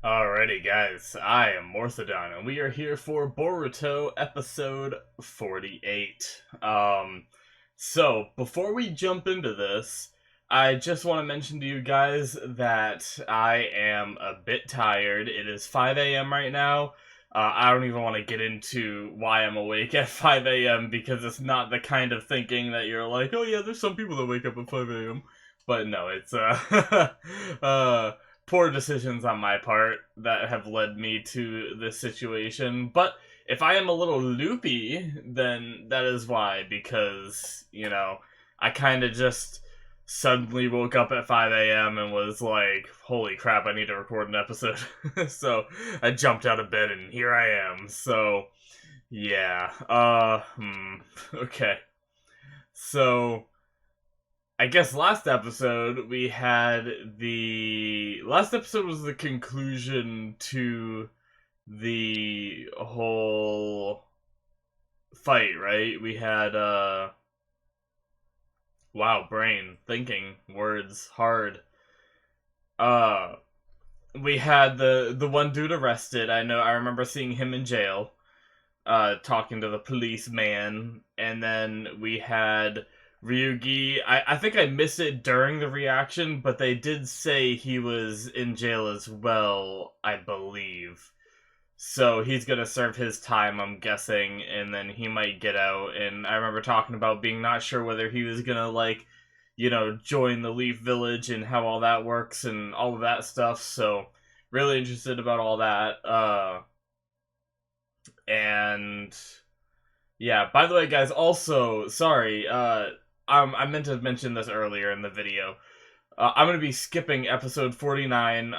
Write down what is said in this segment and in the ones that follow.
Alrighty, guys, I am Morthadon, and we are here for Boruto episode 48. So before we jump into this, I just want to mention to you guys that I am a bit tired. It is 5 a.m. right now. I don't even want to get into why I'm awake at 5 a.m. because it's not the kind of thinking that you're like, oh yeah, there's some people that wake up at 5 a.m. But no, it's poor decisions on my part that have led me to this situation. But if I am a little loopy, then that is why, because, I kind of just suddenly woke up at 5 a.m. and was like, holy crap, I need to record an episode. So I jumped out of bed and here I am. So, yeah. Okay. So, I guess last episode last episode was the conclusion to the whole fight, right? We had wow, brain thinking words hard. Uh we had the one dude arrested. I remember seeing him in jail talking to the policeman, and then we had Ryugi. I think I missed it during the reaction, but they did say he was in jail as well, I believe. So he's gonna serve his time, I'm guessing, and then he might get out. And I remember talking about being not sure whether he was gonna, like, join the Leaf Village and how all that works and all of that stuff. So really interested about all that. And yeah, by the way, guys, also, sorry, I meant to mention this earlier in the video. I'm going to be skipping episode 49.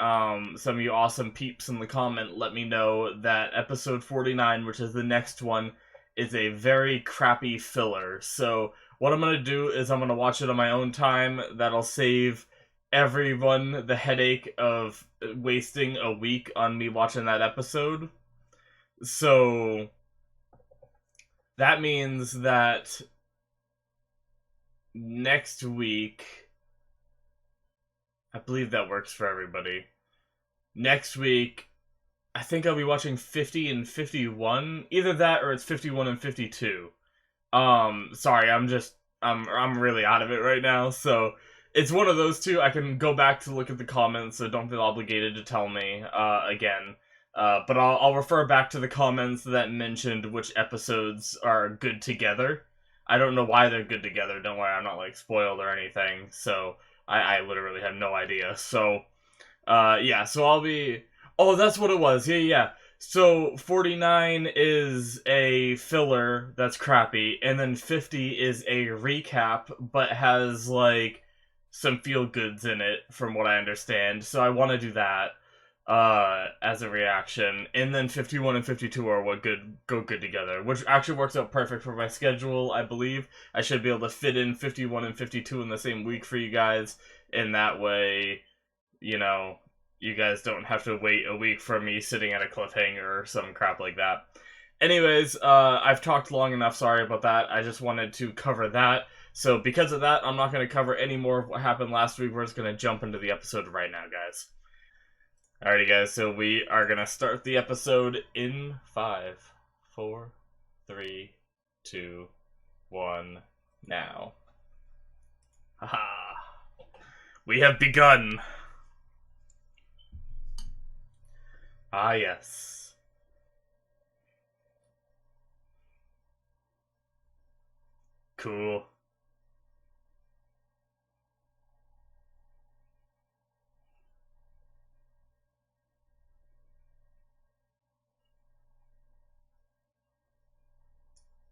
Some of you awesome peeps in the comment let me know that episode 49, which is the next one, is a very crappy filler. So what I'm going to do is I'm going to watch it on my own time. That'll save everyone the headache of wasting a week on me watching that episode. So that means that next week, I believe that works for everybody. Next week, I think I'll be watching 50 and 51. Either that or it's 51 and 52. Sorry, I'm really out of it right now, so it's one of those two. I can go back to look at the comments, so don't feel obligated to tell me again. But I'll refer back to the comments that mentioned which episodes are good together. I don't know why they're good together. Don't worry, I'm not like spoiled or anything. So I literally have no idea. So yeah. So I'll be. Oh, that's what it was. Yeah, yeah. So 49 is a filler that's crappy, and then 50 is a recap, but has like some feel goods in it, from what I understand. So I want to do that as a reaction, and then 51 and 52 are what go good together, which actually works out perfect for my schedule. I believe I should be able to fit in 51 and 52 in the same week for you guys, and that way, you know, you guys don't have to wait a week for me sitting at a cliffhanger or some crap like that. Anyways, I've talked long enough. Sorry about that. I just wanted to cover that. So because of that, I'm not going to cover any more of what happened last week. We're just going to jump into the episode right now, guys. Alrighty, guys, so we are gonna start the episode in 5, 4, 3, 2, 1, now. Haha. We have begun! Ah, yes. Cool.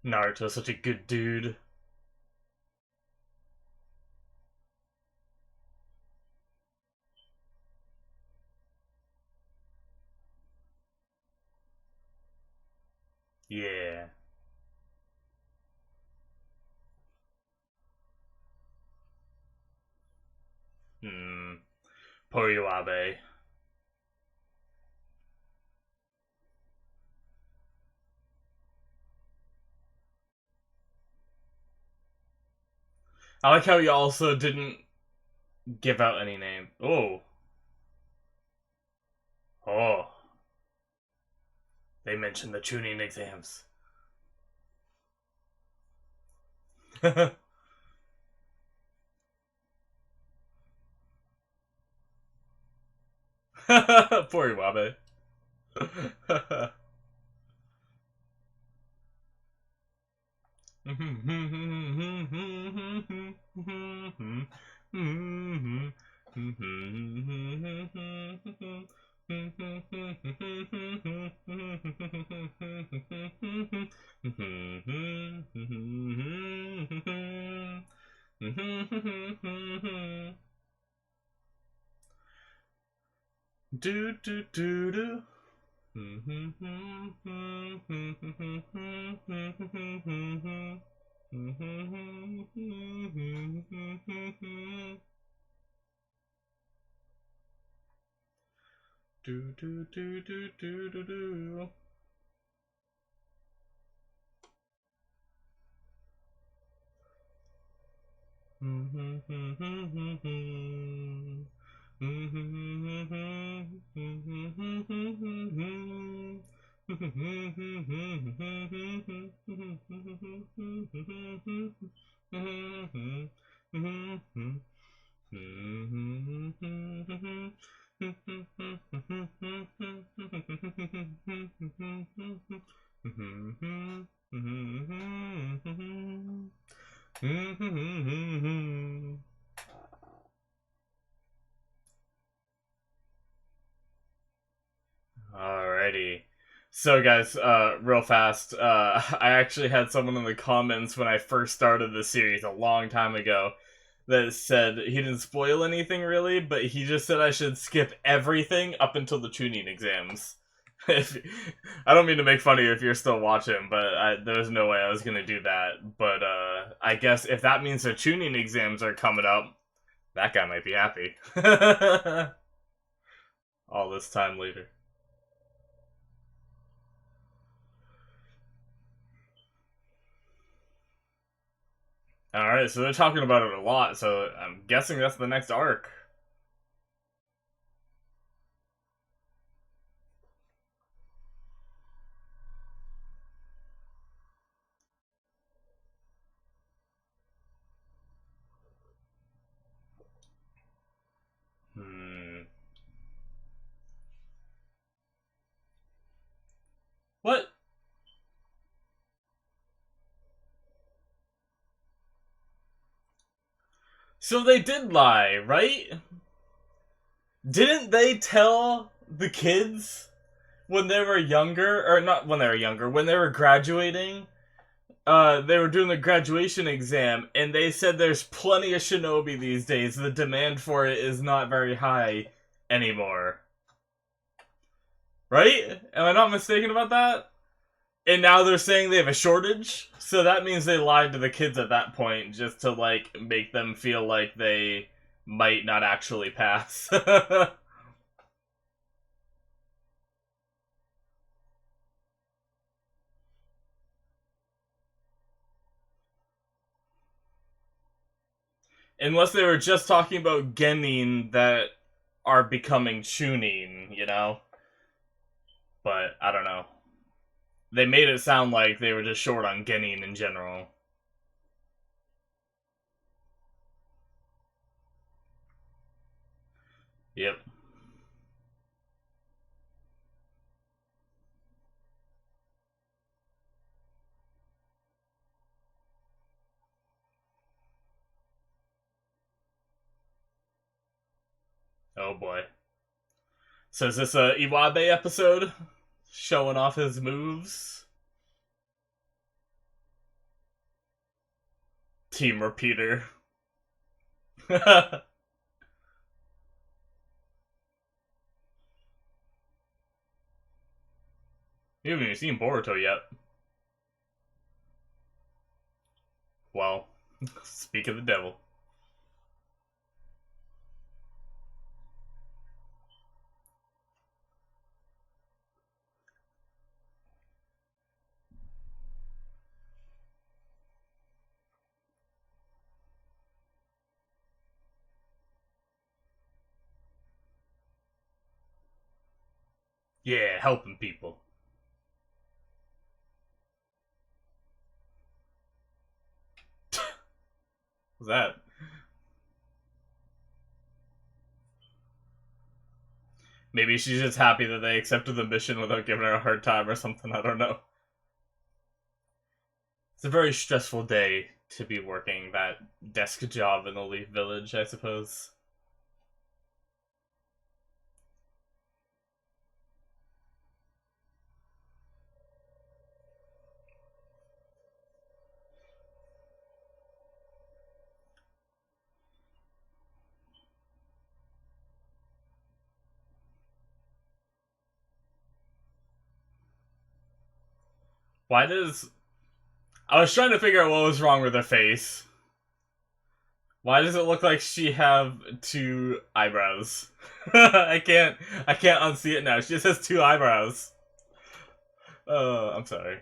Naruto's such a good dude. Yeah. Hmm. Poryuabe. I like how he also didn't give out any name. Oh. Oh, they mentioned the tuning exams. Poor Iwabe. Do do do do. Do do do do do do do. Alrighty. So guys, real fast, I actually had someone in the comments when I first started the series a long time ago that said he didn't spoil anything really, but he just said I should skip everything up until the tuning exams. If, I don't mean to make fun of you if you're still watching, but there's no way I was gonna do that. But I guess if that means the tuning exams are coming up, that guy might be happy. All this time later. Alright, so they're talking about it a lot, so I'm guessing that's the next arc. Hmm. What? So they did lie, right? Didn't they tell the kids when they were younger, or not when they were younger, when they were graduating? They were doing the graduation exam, and they said there's plenty of shinobi these days. The demand for it is not very high anymore. Right? Am I not mistaken about that? And now they're saying they have a shortage, so that means they lied to the kids at that point just to, like, make them feel like they might not actually pass. Unless they were just talking about genin that are becoming chunin, you know? But, I don't know. They made it sound like they were just short on genin in general. Yep. Oh boy. So is this a Iwabe episode? Showing off his moves? Team repeater. You haven't even seen Boruto yet. Well, speak of the devil. Yeah, helping people. What's that? Maybe she's just happy that they accepted the mission without giving her a hard time or something. I don't know. It's a very stressful day to be working that desk job in the Leaf Village, I suppose. Why does... I was trying to figure out what was wrong with her face. Why does it look like she have two eyebrows? I can't unsee it now. She just has two eyebrows. I'm sorry.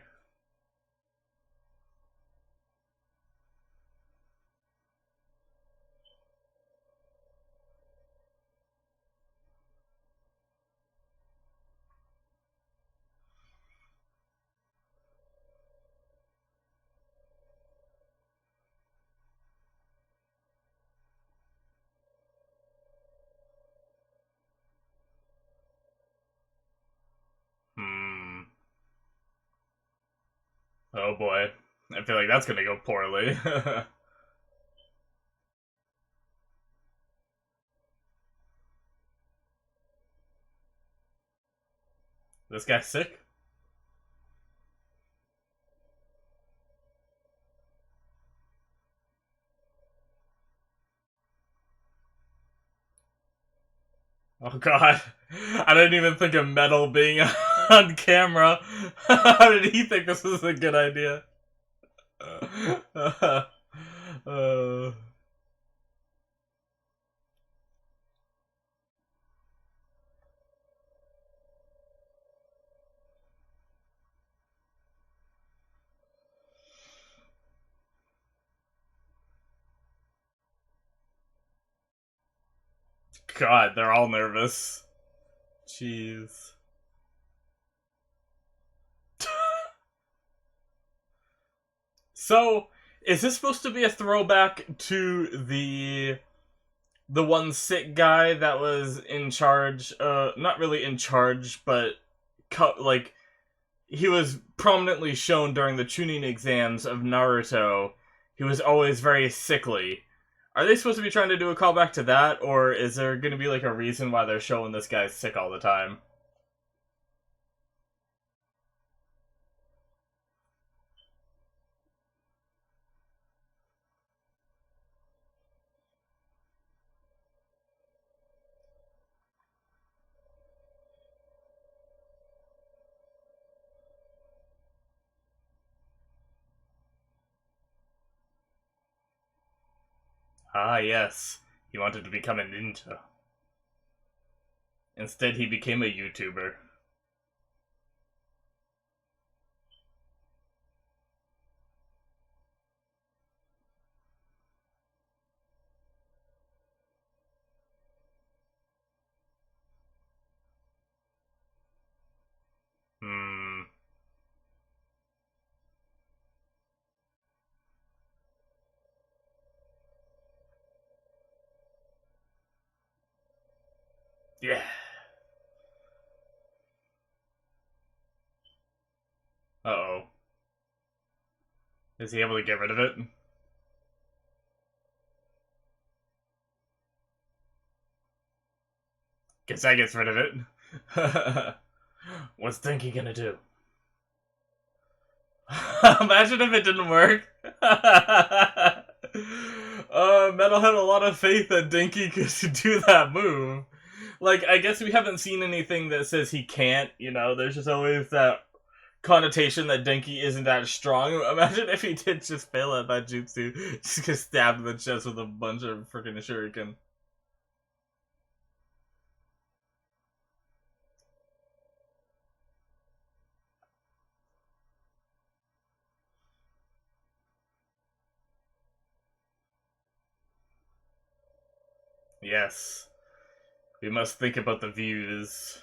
Hmm. Oh boy. I feel like that's gonna go poorly. This guy's sick? Oh god. I didn't even think of Metal being on camera. How did he think this was a good idea? Uh, god, they're all nervous. Jeez. So, is this supposed to be a throwback to the one sick guy that was in charge? Not really in charge, but like he was prominently shown during the tuning exams of Naruto. He was always very sickly. Are they supposed to be trying to do a callback to that, or is there going to be like a reason why they're showing this guy sick all the time? Ah, yes. He wanted to become a ninja. Instead, he became a YouTuber. Hmm. Yeah. Uh-oh. Is he able to get rid of it? Guess that gets rid of it. What's Dinky gonna do? Imagine if it didn't work. Metal had a lot of faith that Dinky could do that move. Like, I guess we haven't seen anything that says he can't, you know, there's just always that connotation that Dinky isn't that strong. Imagine if he did just fail at that jutsu, just get stabbed in the chest with a bunch of freaking shuriken. Yes. We must think about the views.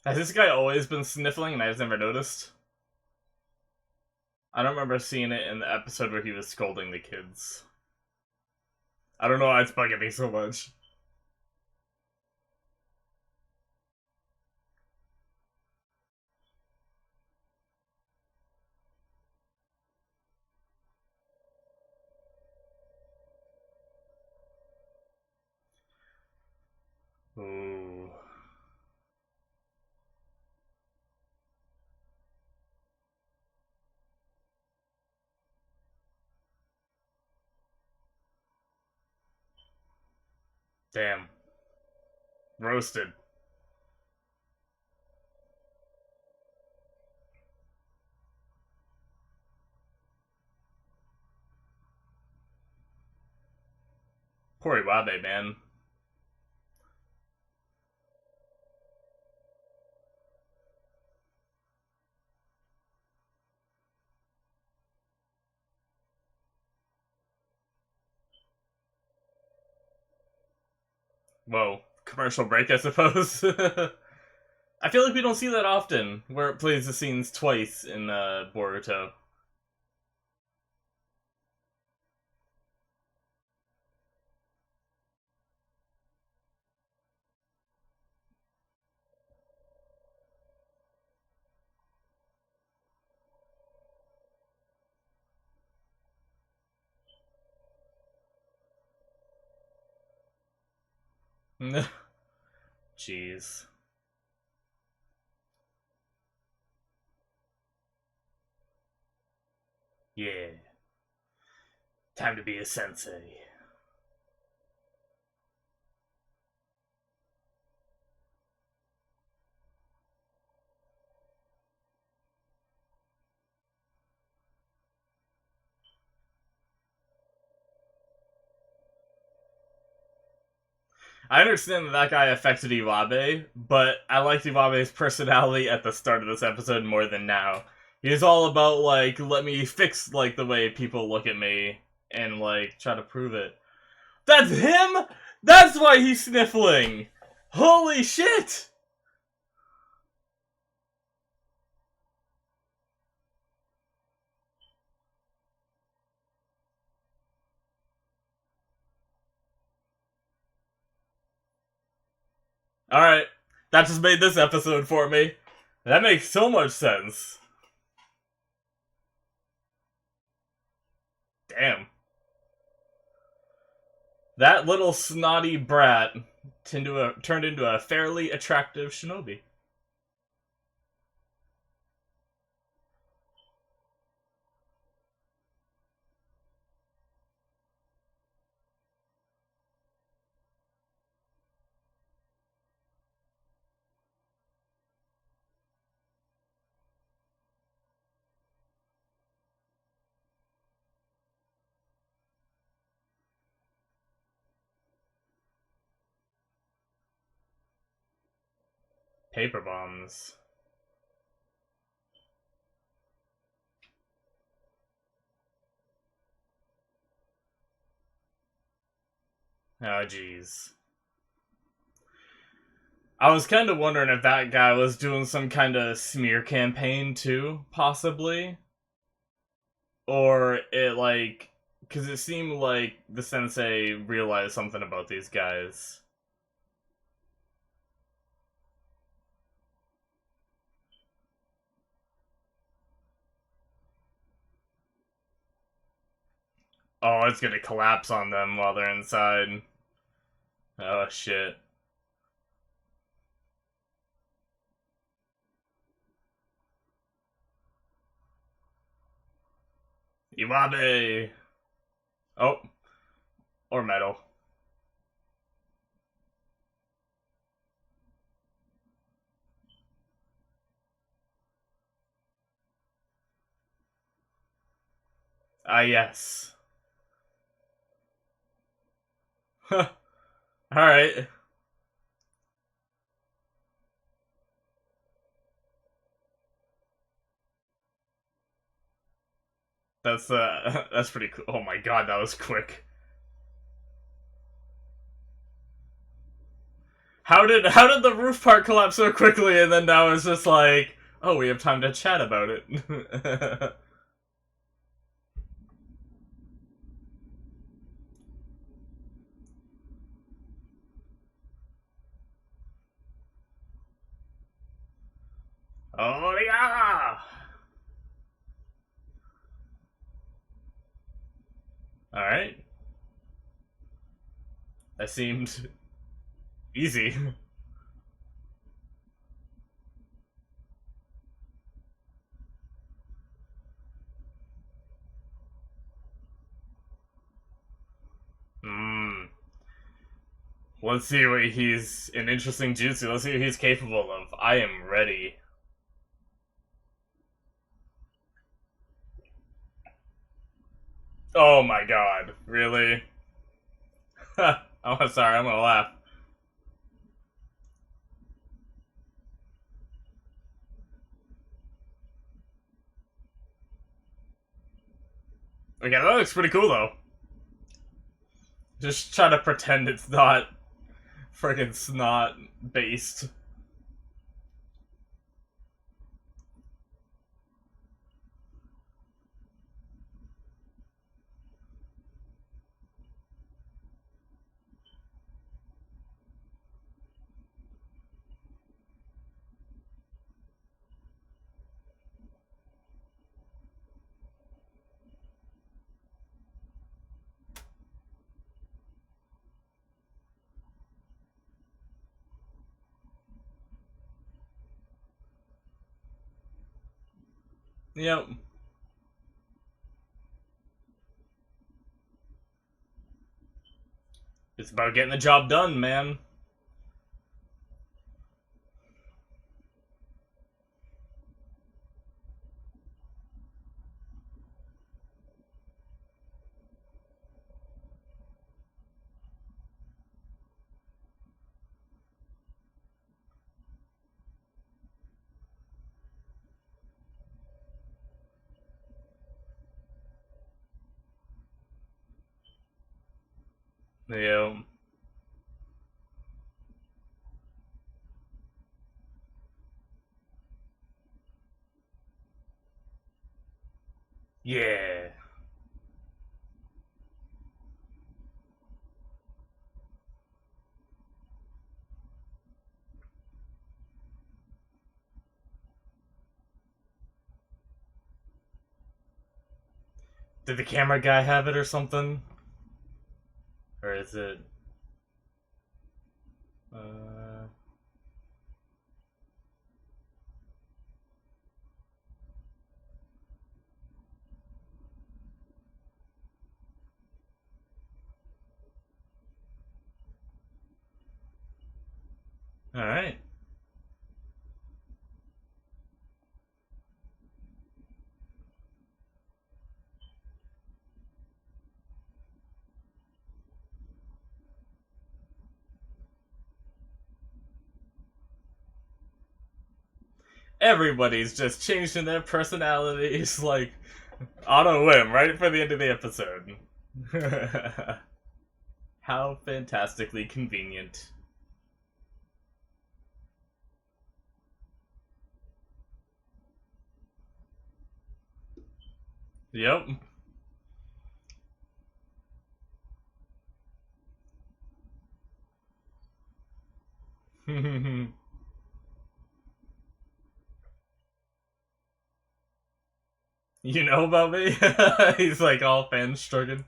Has this guy always been sniffling and I just never noticed? I don't remember seeing it in the episode where he was scolding the kids. I don't know why it's bugging me so much. Ooh. Damn. Roasted. Poor Iwabe, man. Whoa. Commercial break, I suppose. I feel like we don't see that often, where it plays the scenes twice in Boruto. Jeez. Yeah. Time to be a sensei. I understand that that guy affected Iwabe, but I liked Iwabe's personality at the start of this episode more than now. He's all about, like, let me fix, like, the way people look at me and, like, try to prove it. That's him?! That's why he's sniffling! Holy shit! Alright, that just made this episode for me. That makes so much sense. Damn. That little snotty brat turned into a fairly attractive shinobi. Paper bombs. Oh, jeez. I was kind of wondering if that guy was doing some kind of smear campaign too, possibly. Or it, like... Because it seemed like the sensei realized something about these guys. Oh, it's gonna collapse on them while they're inside. Oh, shit. Iwabe! Oh. Or metal. Ah, yes. Alright. That's pretty cool. Oh my god, that was quick. how did the roof part collapse so quickly, and then now it's just like, oh, we have time to chat about it. Oh yeah! Alright. That seemed easy. Hmm. Let's see what he's an interesting jutsu. Let's see what he's capable of. I am ready. Oh my god. Really? Oh, sorry, I'm gonna laugh. Okay, that looks pretty cool though. Just try to pretend it's not friggin' snot based. Yep. It's about getting the job done, man. Yep. Yeah. Did the camera guy have it or something? Or is it... Uh... Alright. Everybody's just changing their personalities, like, on a whim, right for the end of the episode. How fantastically convenient. Yep. You know about me? He's like all fan stricken.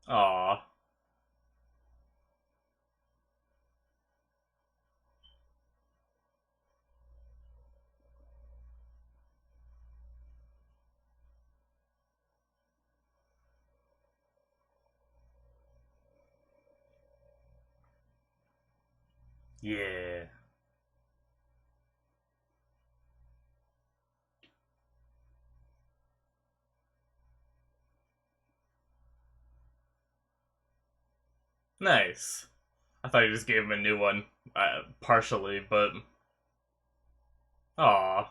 Aw. Yeah. Nice. I thought you just gave him a new one. Partially, but... Aw.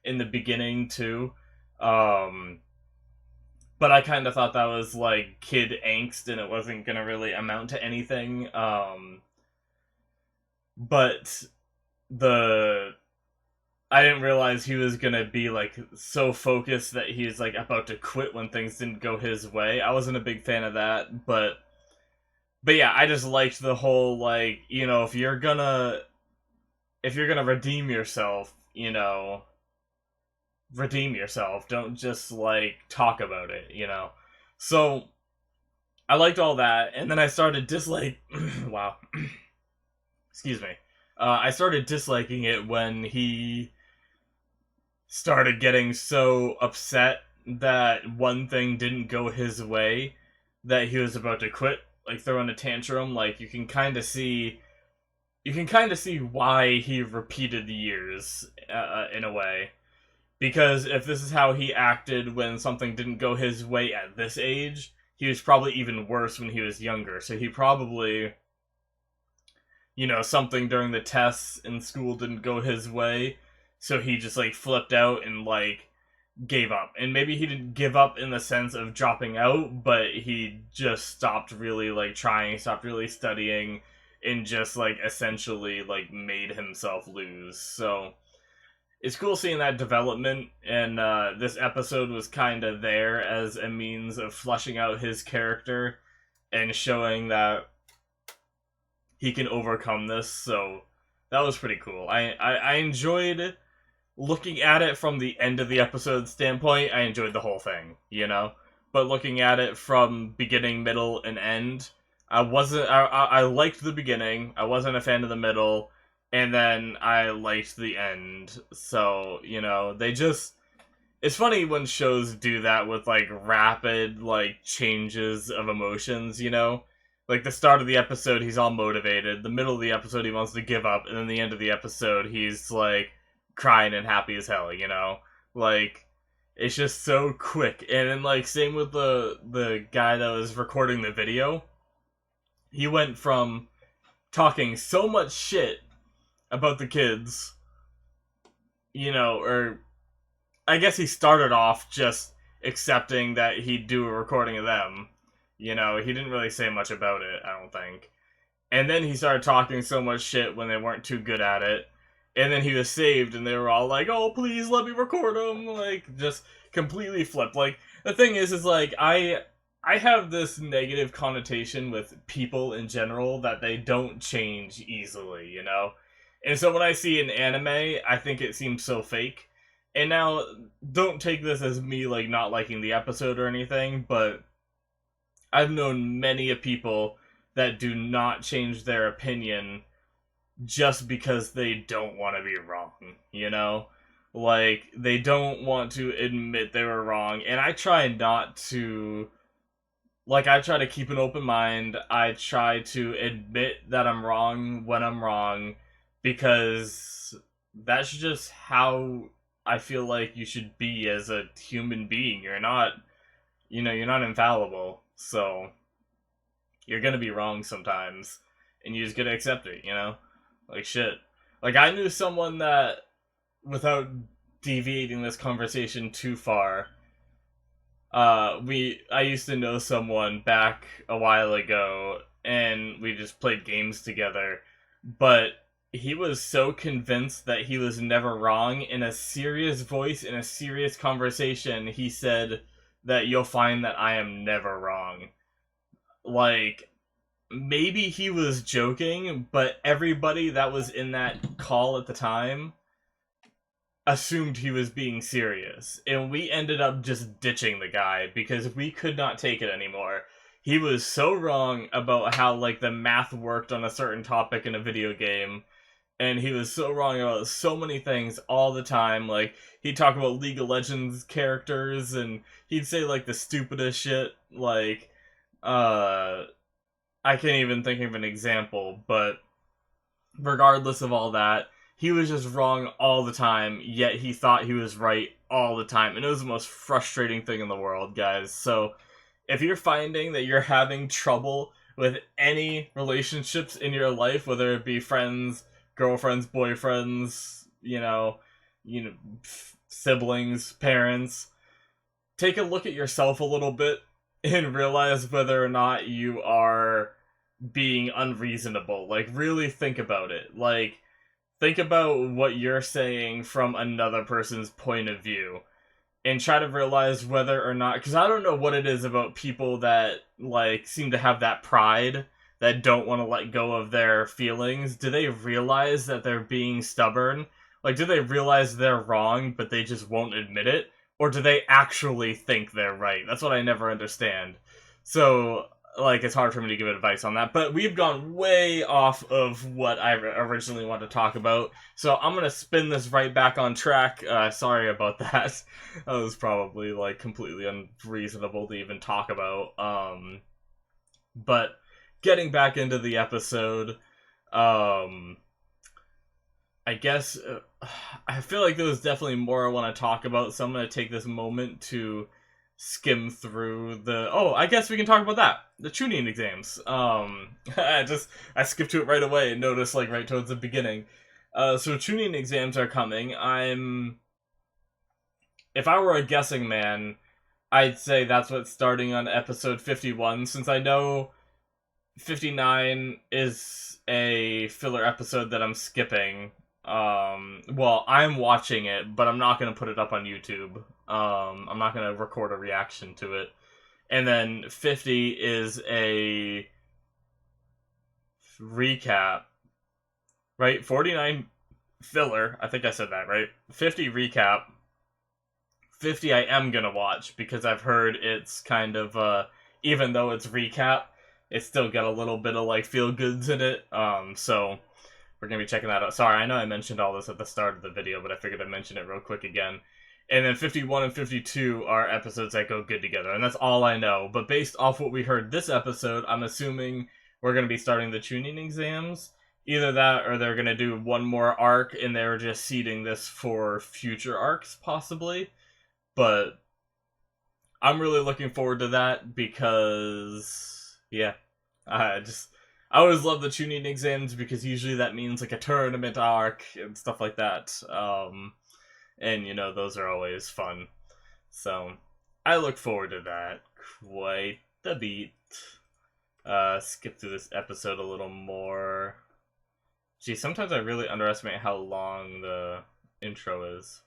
in the beginning too. Um, but I kind of thought that was like kid angst, and it wasn't gonna really amount to anything. But the I didn't realize he was gonna be like so focused that he's like about to quit when things didn't go his way. I wasn't a big fan of that, but yeah, I just liked the whole like, if you're gonna redeem yourself, redeem yourself. Don't just like talk about it. So I liked all that, and then I started wow, excuse me. I started disliking it when he started getting so upset that one thing didn't go his way that he was about to quit, like throwing a tantrum. Like you can kind of see why he repeated the years in a way. Because if this is how he acted when something didn't go his way at this age, he was probably even worse when he was younger. So he probably, something during the tests in school didn't go his way. So he just like flipped out and like gave up. And maybe he didn't give up in the sense of dropping out, but he just stopped really like trying, stopped really studying, and just like essentially like made himself lose. So it's cool seeing that development, and this episode was kind of there as a means of fleshing out his character and showing that he can overcome this. So that was pretty cool. I enjoyed looking at it from the end of the episode standpoint. I enjoyed the whole thing. But looking at it from beginning, middle, and end, I liked the beginning. I wasn't a fan of the middle. And then I liked the end. So, it's funny when shows do that with, like, rapid, like, changes of emotions. Like, the start of the episode, he's all motivated. The middle of the episode, he wants to give up. And then the end of the episode, he's, like, crying and happy as hell. Like, it's just so quick. And then, like, same with the guy that was recording the video. He went from talking so much shit about the kids, or I guess he started off just accepting that he'd do a recording of them. He didn't really say much about it, I don't think. And then he started talking so much shit when they weren't too good at it. And then he was saved, and they were all like, oh, please let me record him. Like, just completely flipped. Like, the thing is like, I have this negative connotation with people in general that they don't change easily. And so when I see an anime, I think it seems so fake. And now, don't take this as me, like, not liking the episode or anything, but I've known many of people that do not change their opinion just because they don't want to be wrong. Like, they don't want to admit they were wrong, and I try not to... Like, I try to keep an open mind. I try to admit that I'm wrong when I'm wrong, because that's just how I feel like you should be as a human being. You're not infallible, so you're gonna be wrong sometimes, and you just gotta accept it. Like, shit. Like, I knew someone that, without deviating this conversation too far, I used to know someone back a while ago, and we just played games together, but he was so convinced that he was never wrong. In a serious voice, in a serious conversation, he said that you'll find that I am never wrong. Like, maybe he was joking, but everybody that was in that call at the time assumed he was being serious. And we ended up just ditching the guy because we could not take it anymore. He was so wrong about how, like, the math worked on a certain topic in a video game. And he was so wrong about so many things all the time. Like, he'd talk about League of Legends characters, and he'd say, like, the stupidest shit. Like, I can't even think of an example, but regardless of all that, he was just wrong all the time, yet he thought he was right all the time. And it was the most frustrating thing in the world, guys. So, if you're finding that you're having trouble with any relationships in your life, whether it be friends, girlfriends, boyfriends, siblings, parents, take a look at yourself a little bit and realize whether or not you are being unreasonable. Like, really think about it. Like, think about what you're saying from another person's point of view and try to realize whether or not, because I don't know what it is about people that like seem to have that pride that don't want to let go of their feelings. Do they realize that they're being stubborn? Like, do they realize they're wrong but they just won't admit it, or do they actually think they're right? That's what I never understand. So like, it's hard for me to give advice on that, but we've gone way off of what I originally wanted to talk about, so I'm gonna spin this right back on track. Sorry about that. That was probably, like, completely unreasonable to even talk about. But getting back into the episode, I guess, I feel like there was definitely more I want to talk about, so I'm gonna take this moment to skim through I guess we can talk about that. The tuning exams. I skipped to it right away and noticed, like, right towards the beginning. So tuning exams are coming. If I were a guessing man, I'd say that's what's starting on episode 51, since I know 59 is a filler episode that I'm skipping. Well, I'm watching it, but I'm not gonna put it up on YouTube. I'm not gonna record a reaction to it. And then 50 is a recap, right? 49 filler, I think I said that, right? 50 recap. 50 I am gonna watch, because I've heard it's kind of, even though it's recap, it's still got a little bit of, like, feel-goods in it. So we're gonna be checking that out. Sorry, I know I mentioned all this at the start of the video, but I figured I'd mention it real quick again. And then 51 and 52 are episodes that go good together, and that's all I know. But based off what we heard this episode, I'm assuming we're going to be starting the tuning exams. Either that, or they're going to do one more arc, and they're just seeding this for future arcs, possibly. But I'm really looking forward to that, because, yeah, I always love the tuning exams, because usually that means, like, a tournament arc and stuff like that. And, you know, those are always fun. So, I look forward to that quite a bit. Skip through this episode a little more. Gee, sometimes I really underestimate how long the intro is.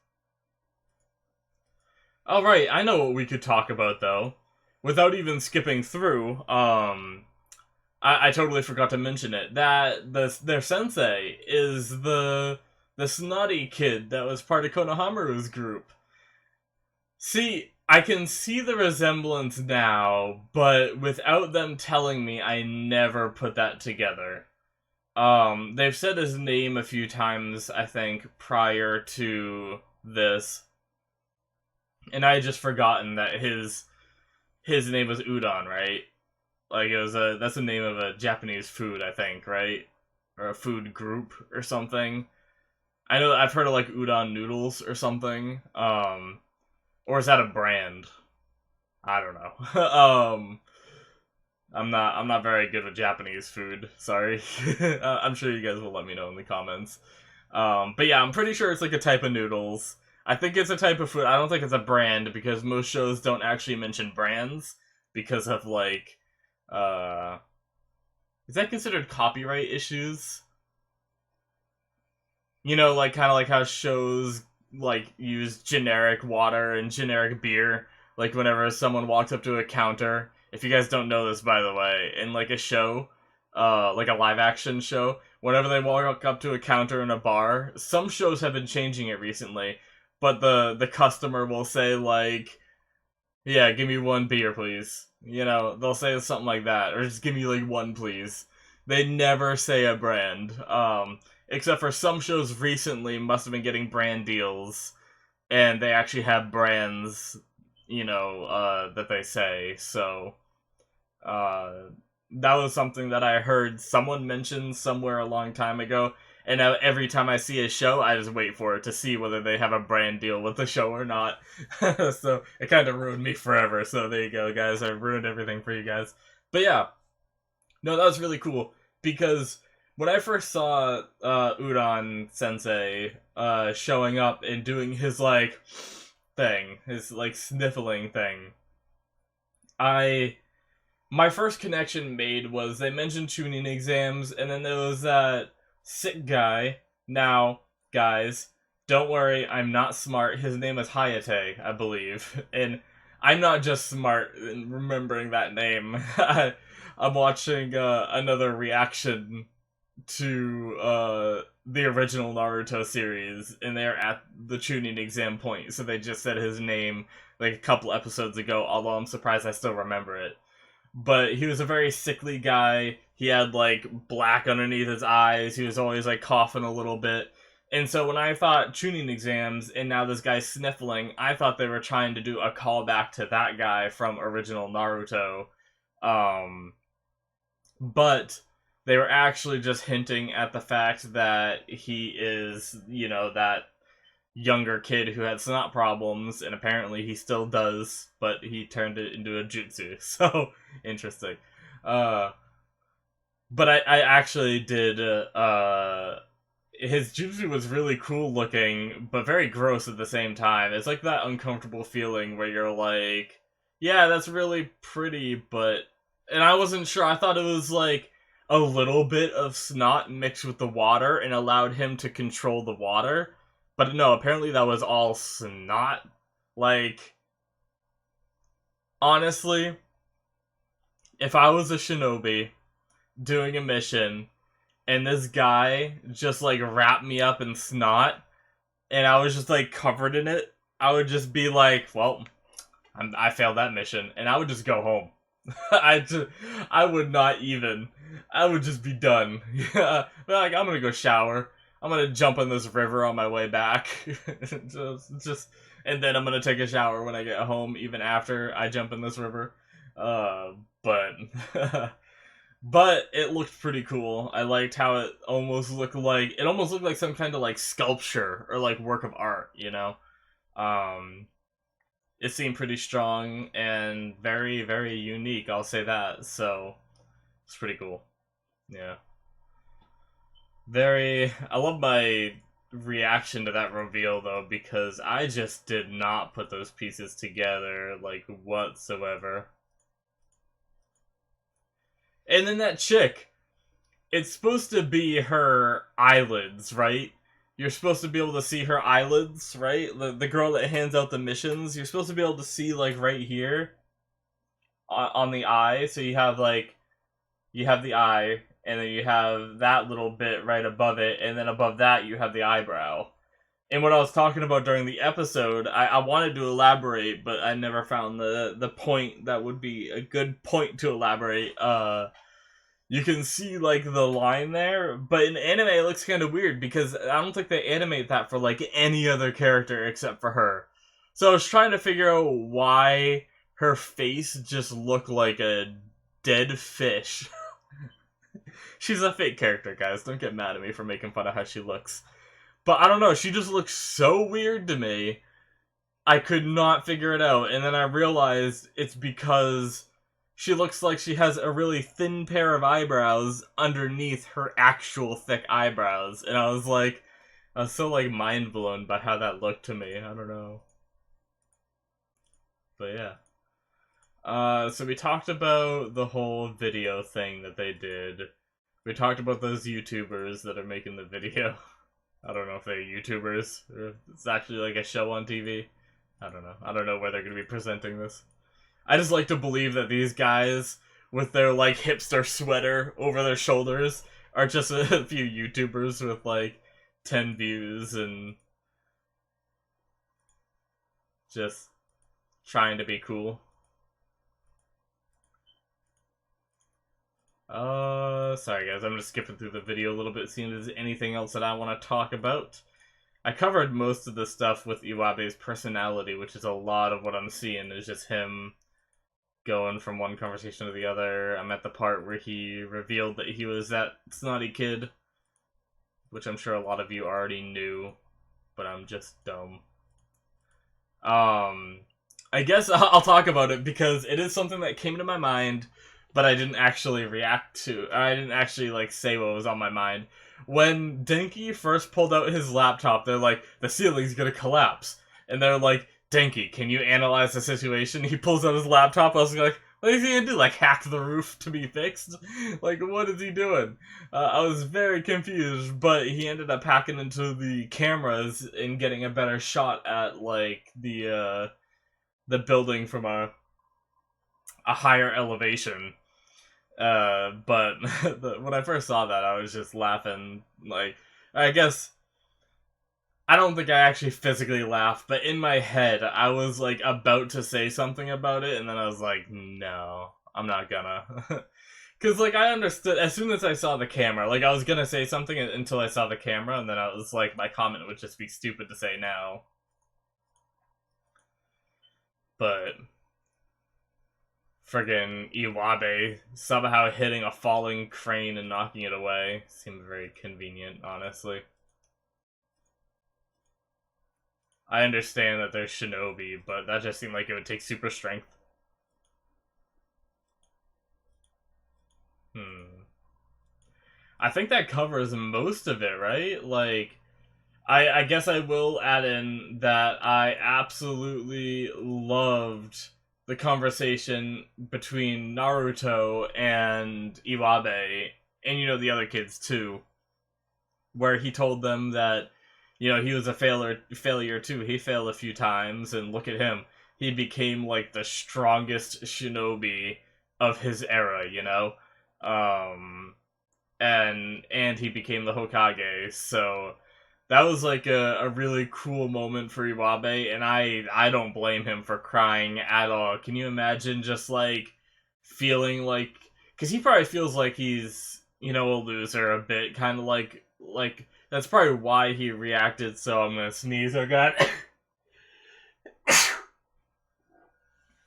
Alright, I know what we could talk about, though. Without even skipping through, I totally forgot to mention it. That their sensei is the snotty kid that was part of Konohamaru's group. See, I can see the resemblance now, but without them telling me, I never put that together. They've said his name a few times, I think, prior to this, and I had just forgotten that his name was Udon, right? Like, that's the name of a Japanese food, I think, right? Or a food group or something. I know I've heard of, like, udon noodles or something. Or is that a brand? I don't know. I'm not very good with Japanese food. Sorry. I'm sure you guys will let me know in the comments. But yeah, I'm pretty sure it's like a type of noodles. I think it's a type of food. I don't think it's a brand, because most shows don't actually mention brands because of, like, is that considered copyright issues? You know, like, kind of like how shows, like, use generic water and generic beer. Like, whenever someone walks up to a counter. If you guys don't know this, by the way, in, like, a show, like a live-action show, whenever they walk up to a counter in a bar, some shows have been changing it recently, but the customer will say, like, yeah, give me one beer, please. You know, they'll say something like that, or just give me, like, one, please. They never say a brand. Except for some shows recently must have been getting brand deals, and they actually have brands, you know, that they say. So, that was something that I heard someone mention somewhere a long time ago, and now every time I see a show, I just wait for it to see whether they have a brand deal with the show or not. So, it kind of ruined me forever, so there you go, guys. I ruined everything for you guys. But yeah, no, that was really cool, because when I first saw Udon Sensei showing up and doing his like thing, his like sniffling thing, I my first connection made was they mentioned tuning exams, and then there was that sick guy. Now, guys, don't worry, I'm not smart. His name is Hayate, I believe, and I'm not just smart in remembering that name. I'm watching another reaction to the original Naruto series, and they're at the tuning exam point, so they just said his name like a couple episodes ago, although I'm surprised I still remember it. But he was a very sickly guy. He had like black underneath his eyes. He was always like coughing a little bit. And so when I thought tuning exams and now this guy's sniffling, I thought they were trying to do a callback to that guy from original Naruto. Um, but they were actually just hinting at the fact that he is, you know, that younger kid who had snot problems, and apparently he still does, but he turned it into a jutsu. So interesting. Uh, but I actually did. His jutsu was really cool looking, but very gross at the same time. It's like that uncomfortable feeling where you're like, yeah, that's really pretty, but. And I wasn't sure. I thought it was like a little bit of snot mixed with the water and allowed him to control the water. But no, apparently that was all snot. Like, honestly, if I was a shinobi doing a mission and this guy just like wrapped me up in snot and I was just like covered in it, I would just be like, well, I failed that mission, and I would just go home. I would not even. I would just be done. Yeah, like I'm gonna go shower. I'm gonna jump in this river on my way back. just, and then I'm gonna take a shower when I get home, even after I jump in this river. But but it looked pretty cool. I liked how it almost looked like some kind of like sculpture or like work of art, you know. Um, it seemed pretty strong and very, very unique, I'll say that. So it's pretty cool. Yeah. I love my reaction to that reveal though, because I just did not put those pieces together like whatsoever. And then that chick, it's supposed to be her eyelids, right? You're supposed to be able to see her eyelids, right? The girl that hands out the missions, you're supposed to be able to see like right here on the eye. So you have the eye, and then you have that little bit right above it, and then above that you have the eyebrow. And what I was talking about during the episode, I wanted to elaborate, but I never found the point that would be a good point to elaborate. You can see like the line there, but in anime it looks kind of weird because I don't think they animate that for like any other character except for her. So I was trying to figure out why her face just looked like a dead fish. She's a fake character, guys. Don't get mad at me for making fun of how she looks. But I don't know, she just looks so weird to me. I could not figure it out, and then I realized it's because she looks like she has a really thin pair of eyebrows underneath her actual thick eyebrows. And I was so like mind blown by how that looked to me. I don't know. But yeah. So we talked about the whole video thing that they did. We talked about those YouTubers that are making the video. I don't know if they're YouTubers or if it's actually like a show on TV. I don't know. I don't know where they're going to be presenting this. I just like to believe that these guys with their like hipster sweater over their shoulders are just a few YouTubers with like 10 views and just trying to be cool. Sorry guys, I'm just skipping through the video a little bit, seeing if there's anything else that I want to talk about. I covered most of the stuff with Iwabe's personality, which is a lot of what I'm seeing is just him going from one conversation to the other. I'm at the part where he revealed that he was that snotty kid, which I'm sure a lot of you already knew, but I'm just dumb. I guess I'll talk about it because it is something that came to my mind but I didn't actually react to. I didn't actually like say what was on my mind. When Denki first pulled out his laptop, they're like, the ceiling's gonna collapse, and they're like, Denki, can you analyze the situation? He pulls out his laptop. I was like, what is he gonna do? Like hack the roof to be fixed? Like what is he doing? I was very confused, but he ended up hacking into the cameras and getting a better shot at like the building from a higher elevation. But when I first saw that, I was just laughing. Like, I guess I don't think I actually physically laughed, but in my head, I was like about to say something about it, and then I was like, no, I'm not gonna. Because, like, I understood as soon as I saw the camera. Like, I was gonna say something until I saw the camera, and then I was like, my comment would just be stupid to say now. But friggin' Iwabe somehow hitting a falling crane and knocking it away seemed very convenient, honestly. I understand that there's shinobi, but that just seemed like it would take super strength. I think that covers most of it, right? Like, I guess I will add in that I absolutely loved the conversation between Naruto and Iwabe, and the other kids too, where he told them that he was a failure too. He failed a few times, and look at him. He became like the strongest shinobi of his era, and he became the Hokage. So that was like a really cool moment for Iwabe, and I don't blame him for crying at all. Can you imagine just like feeling like, because he probably feels like he's a loser a bit, kind of like that's probably why he reacted. So I'm gonna sneeze. Oh god.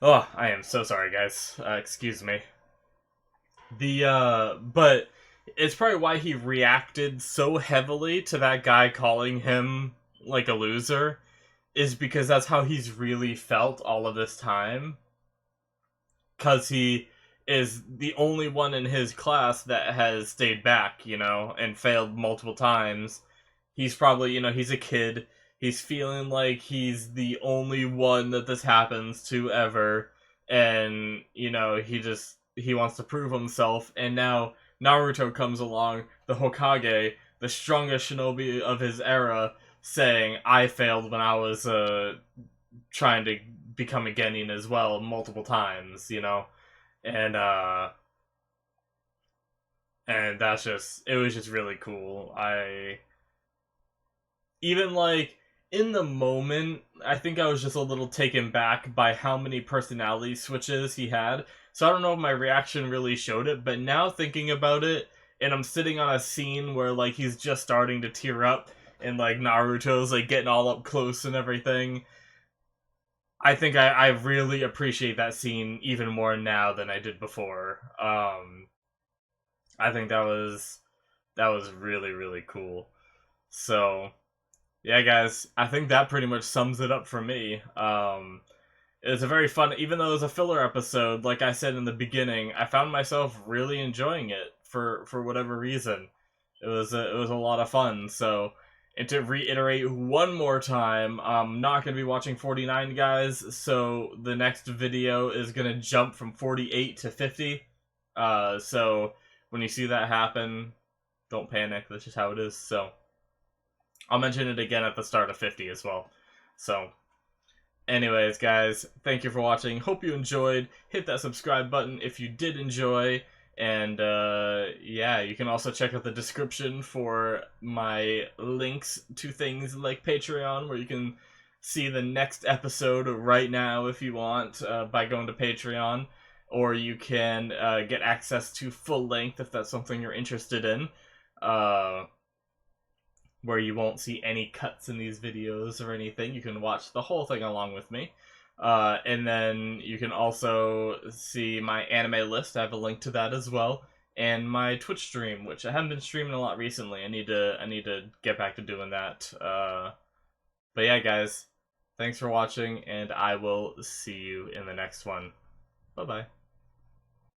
Oh, I am so sorry, guys. Excuse me. But it's probably why he reacted so heavily to that guy calling him like a loser, is because that's how he's really felt all of this time. Because he is the only one in his class that has stayed back, and failed multiple times. He's probably, he's a kid. He's feeling like he's the only one that this happens to ever. And, he wants to prove himself. And now Naruto comes along, the Hokage, the strongest shinobi of his era, saying, I failed when I was trying to become a Genin as well multiple times, and it was just really cool. Even like in the moment, I think I was just a little taken back by how many personality switches he had. So I don't know if my reaction really showed it, but now thinking about it, and I'm sitting on a scene where like he's just starting to tear up, and like Naruto's like getting all up close and everything. I think I really appreciate that scene even more now than I did before. I think that was really, really cool. So yeah, guys, I think that pretty much sums it up for me. It was a very fun, even though it was a filler episode. Like I said in the beginning, I found myself really enjoying it for whatever reason. It was a lot of fun. So, and to reiterate one more time, I'm not going to be watching 49, guys. So the next video is going to jump from 48 to 50. So when you see that happen, don't panic. That's just how it is. So I'll mention it again at the start of 50 as well. So anyways, guys, thank you for watching. Hope you enjoyed. Hit that subscribe button if you did enjoy. And yeah, you can also check out the description for my links to things like Patreon, where you can see the next episode right now if you want, by going to Patreon. Or you can get access to full length if that's something you're interested in. Where you won't see any cuts in these videos or anything. You can watch the whole thing along with me. And then you can also see my anime list. I have a link to that as well. And my Twitch stream, which I haven't been streaming a lot recently. I need to get back to doing that. But yeah, guys, thanks for watching, and I will see you in the next one. Bye-bye.